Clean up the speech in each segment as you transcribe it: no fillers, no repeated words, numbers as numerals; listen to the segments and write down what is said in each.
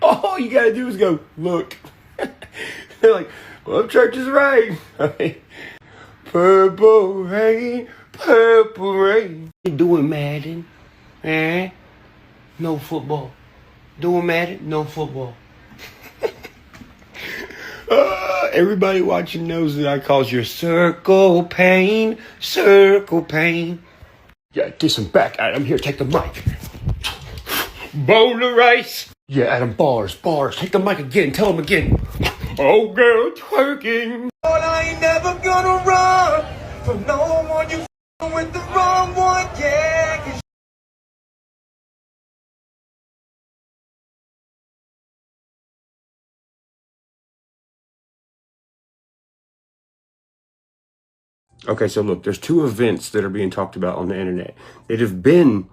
All you gotta do is go, look. They're like, well, Upchurch is right. Purple rain, purple rain. Doing Madden, eh? No football. Doing Madden, no football. Everybody watching knows that I calls your circle pain, circle pain. Yeah, get some back, Adam. Here, take the mic. Bowl of rice. Yeah, Adam, bars. Take the mic again. Tell him again. Oh, girl, twerking. But I ain't never gonna run from no one. You with the wrong one, yeah. 'Cause Okay, so look, there's two events that are being talked about on the internet that have been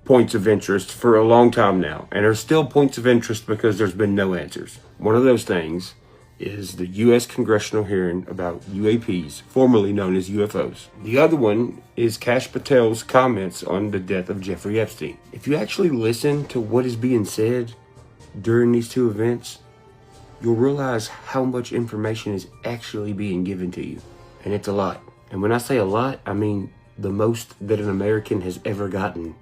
points of interest for a long time now, and are still points of interest because there's been no answers. One of those things is the U.S. congressional hearing about UAPs, formerly known as UFOs. The other one is Kash Patel's comments on the death of Jeffrey Epstein. If you actually listen to what is being said during these two events, you'll realize how much information is actually being given to you. And it's a lot. And when I say a lot, I mean the most that an American has ever gotten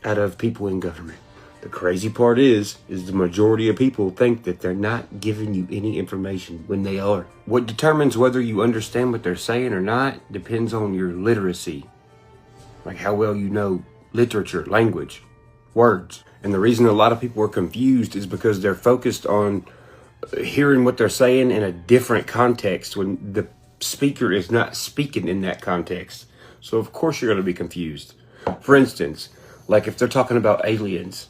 out of people in government. The crazy part is the majority of people think that they're not giving you any information when they are. What determines whether you understand what they're saying or not depends on your literacy. Like how well you know literature, language, words. And the reason a lot of people are confused is because they're focused on hearing what they're saying in a different context when the speaker is not speaking in that context. So of course you're going to be confused. For instance, like if they're talking about aliens,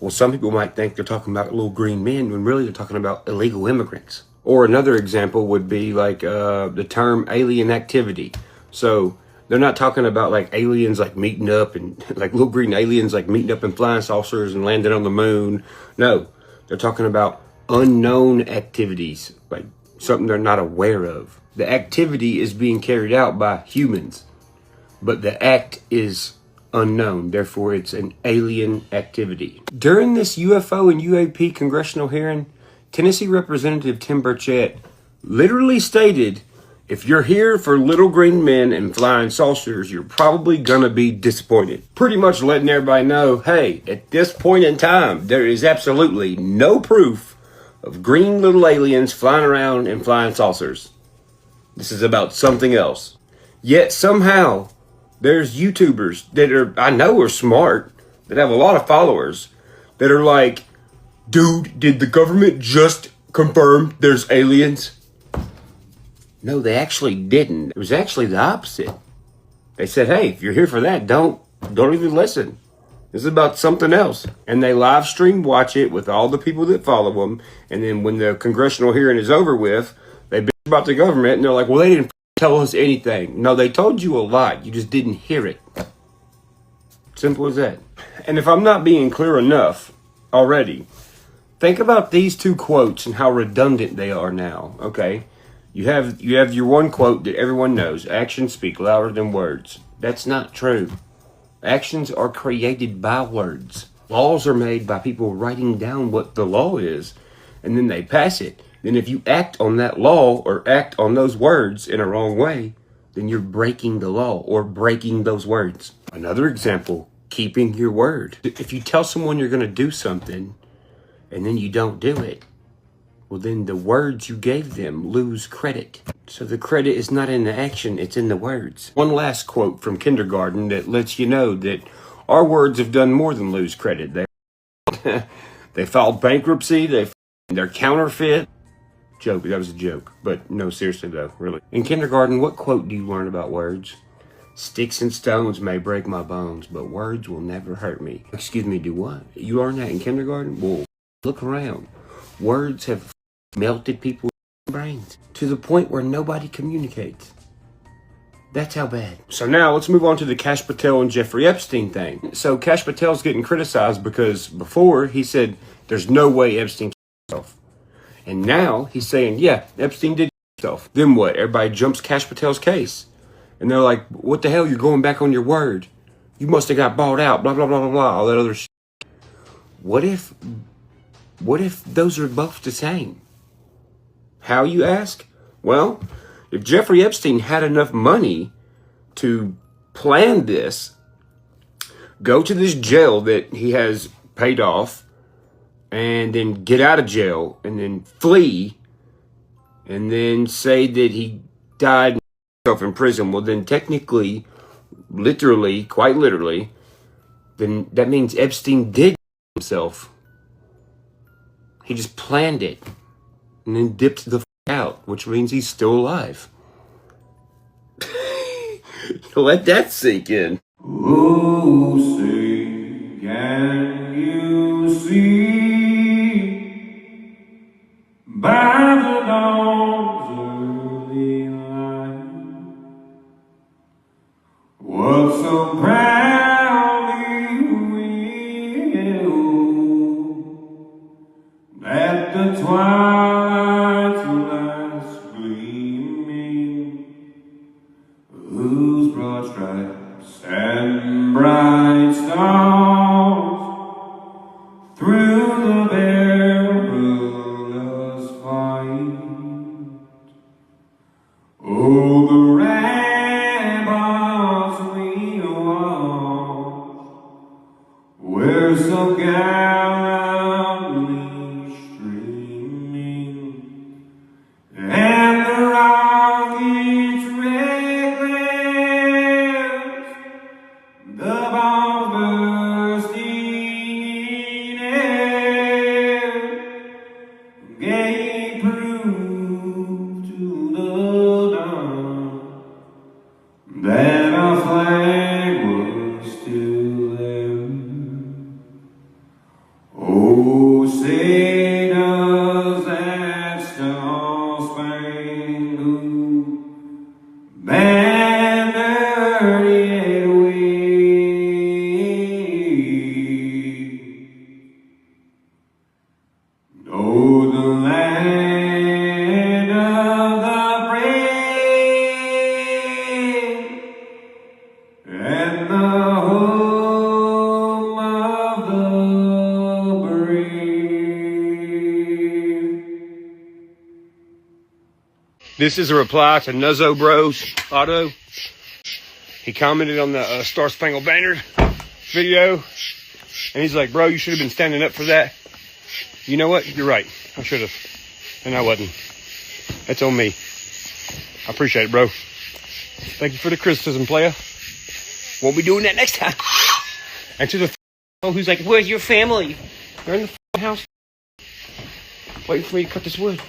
well, some people might think they're talking about little green men when really they're talking about illegal immigrants. Or another example would be like the term alien activity. So they're not talking about like aliens like meeting up and like little green aliens like meeting up in flying saucers and landing on the moon. No, they're talking about unknown activities, like something they're not aware of. The activity is being carried out by humans, but the act is unknown. Therefore, it's an alien activity. During this UFO and UAP congressional hearing, Tennessee Representative Tim Burchett literally stated, if you're here for little green men and flying saucers, you're probably gonna be disappointed. Pretty much letting everybody know, hey, at this point in time, there is absolutely no proof of green little aliens flying around in flying saucers. This is about something else. Yet somehow, there's YouTubers that I know are smart, that have a lot of followers, that are like, dude, did the government just confirm there's aliens? No, they actually didn't. It was actually the opposite. They said, hey, if you're here for that, don't even listen. This is about something else. And they live stream watch it with all the people that follow them. And then when the congressional hearing is over with, they bitch about the government and they're like, well, they didn't tell us anything. No, they told you a lot. You just didn't hear it. Simple as that. And if I'm not being clear enough already, think about these two quotes and how redundant they are now, okay? You have your one quote that everyone knows, actions speak louder than words. That's not true. Actions are created by words. Laws are made by people writing down what the law is, and then they pass it. Then if you act on that law or act on those words in a wrong way, then you're breaking the law or breaking those words. Another example, keeping your word. If you tell someone you're going to do something and then you don't do it, well, then the words you gave them lose credit. So the credit is not in the action, it's in the words. One last quote from kindergarten that lets you know that our words have done more than lose credit. They filed bankruptcy, they're counterfeit. Joke, that was a joke. But no, seriously though, really. In kindergarten, what quote do you learn about words? Sticks and stones may break my bones, but words will never hurt me. Excuse me, do what? You learned that in kindergarten? Well, look around. Words have melted people's brains to the point where nobody communicates. That's how bad. So now let's move on to the Kash Patel and Jeffrey Epstein thing. So Kash Patel's getting criticized because before he said there's no way Epstein killed himself. And now he's saying, yeah, Epstein did kill himself. Then what? Everybody jumps Kash Patel's case. And they're like, what the hell? You're going back on your word. You must have got bought out, blah, blah, blah, blah, blah, all that other shit. What if What if those are both the same? How, you ask? Well, if Jeffrey Epstein had enough money to plan this, go to this jail that he has paid off, and then get out of jail, and then flee, and then say that he died in prison, well, then technically, literally, quite literally, then that means Epstein did himself. He just planned it and then dipped the out, which means he's still alive. Let that sink in. Oh, say, can you see by the dawn's early light what so proudly we held, that the twilight's last gleaming, whose broad stripes and bright stars through the perilous fight. Oh, the ramparts we watched were so gallantly streaming, and the rockets reckless, the bombs bursting in air, gave proof to the dawn that our flag was still there. Oh, say does that star-spangled banner yet wave? Oh, the land of the brave and the home of the brave. This is a reply to Nuzzo Bros Otto. He commented on the Star Spangled Banner video, and he's like, bro, you should have been standing up for that. You know what? You're right. I should have. And I wasn't. That's on me. I appreciate it, bro. Thank you for the criticism, player. Won't be doing that next time. And to the who's like, where's your family? They're in the house waiting for me to cut this wood.